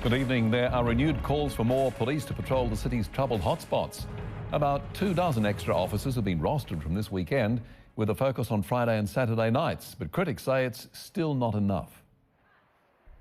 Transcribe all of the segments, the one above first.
Good evening. There are renewed calls for more police to patrol the city's troubled hotspots. About 24 extra officers have been rostered from this weekend, with a focus on Friday and Saturday nights. But critics say it's still not enough.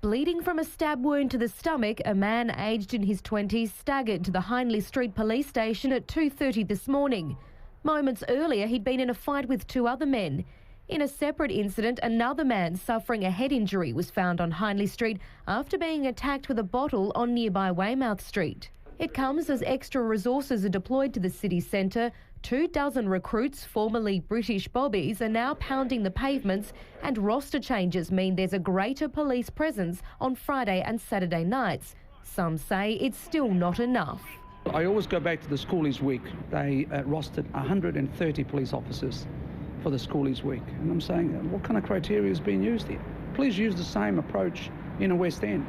Bleeding from a stab wound to the stomach, a man aged in his 20s staggered to the Hindley Street police station at 2:30 this morning. Moments earlier, he'd been in a fight with two other men. In a separate incident, another man suffering a head injury was found on Hindley Street after being attacked with a bottle on nearby Weymouth Street. It comes as extra resources are deployed to the city centre. 24 recruits, formerly British bobbies, are now pounding the pavements, and roster changes mean there's a greater police presence on Friday and Saturday nights. Some say it's still not enough. I always go back to the Schoolies Week. They rostered 130 police officers for the Schoolies Week. And I'm saying, what kind of criteria is being used here? Please use the same approach in a West End.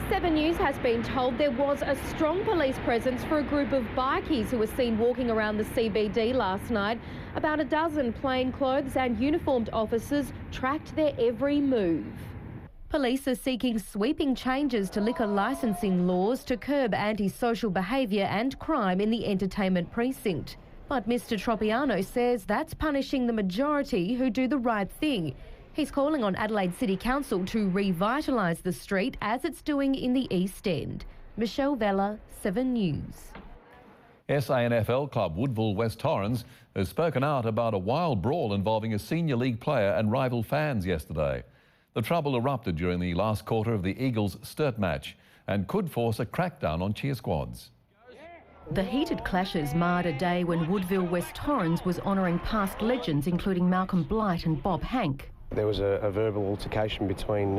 7 News has been told there was a strong police presence for a group of bikies who were seen walking around the CBD last night. About a dozen plainclothes and uniformed officers tracked their every move. Police are seeking sweeping changes to liquor licensing laws to curb antisocial behaviour and crime in the entertainment precinct. But Mr Tropiano says that's punishing the majority who do the right thing. He's calling on Adelaide City Council to revitalise the street as it's doing in the East End. Michelle Vella, 7 News. SANFL club Woodville West Torrens has spoken out about a wild brawl involving a senior league player and rival fans yesterday. The trouble erupted during the last quarter of the Eagles' Sturt match and could force a crackdown on cheer squads. The heated clashes marred a day when Woodville West Torrens was honouring past legends including Malcolm Blight and Bob Hank. There was a verbal altercation between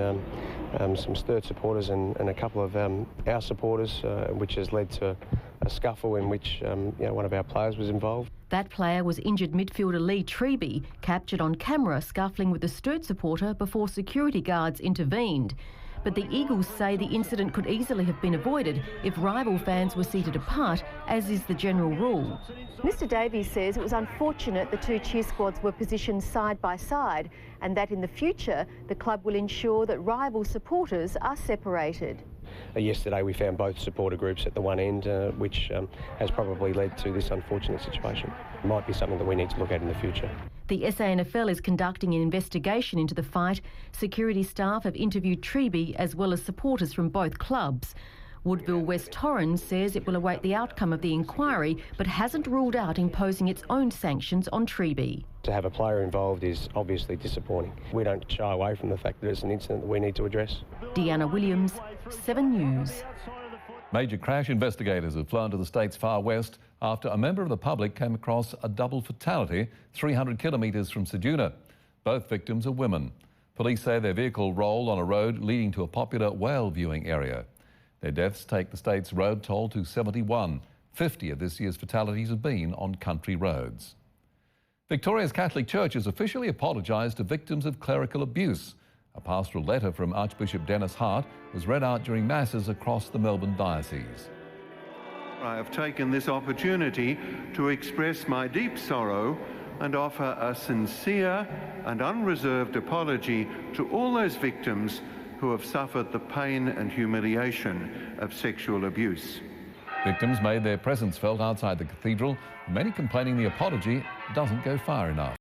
some Sturt supporters and a couple of our supporters, which has led to a scuffle in which one of our players was involved. That player was injured midfielder Lee Treby, captured on camera scuffling with a Sturt supporter before security guards intervened. But the Eagles say the incident could easily have been avoided if rival fans were seated apart, as is the general rule. Mr Davies says it was unfortunate the two cheer squads were positioned side by side and that in the future the club will ensure that rival supporters are separated. Yesterday we found both supporter groups at the one end, which has probably led to this unfortunate situation. It might be something that we need to look at in the future. The SANFL is conducting an investigation into the fight. Security staff have interviewed Treby as well as supporters from both clubs. Woodville West Torrens says it will await the outcome of the inquiry but hasn't ruled out imposing its own sanctions on Treby. To have a player involved is obviously disappointing. We don't shy away from the fact that it's an incident that we need to address. Deanna Williams, 7 News. Major crash investigators have flown to the state's far west after a member of the public came across a double fatality 300 kilometres from Ceduna. Both victims are women. Police say their vehicle rolled on a road leading to a popular whale viewing area. Their deaths take the state's road toll to 71. 50 of this year's fatalities have been on country roads. Victoria's Catholic Church has officially apologised to victims of clerical abuse. A pastoral letter from Archbishop Dennis Hart was read out during masses across the Melbourne diocese. I have taken this opportunity to express my deep sorrow and offer a sincere and unreserved apology to all those victims who have suffered the pain and humiliation of sexual abuse. Victims made their presence felt outside the cathedral, many complaining the apology doesn't go far enough.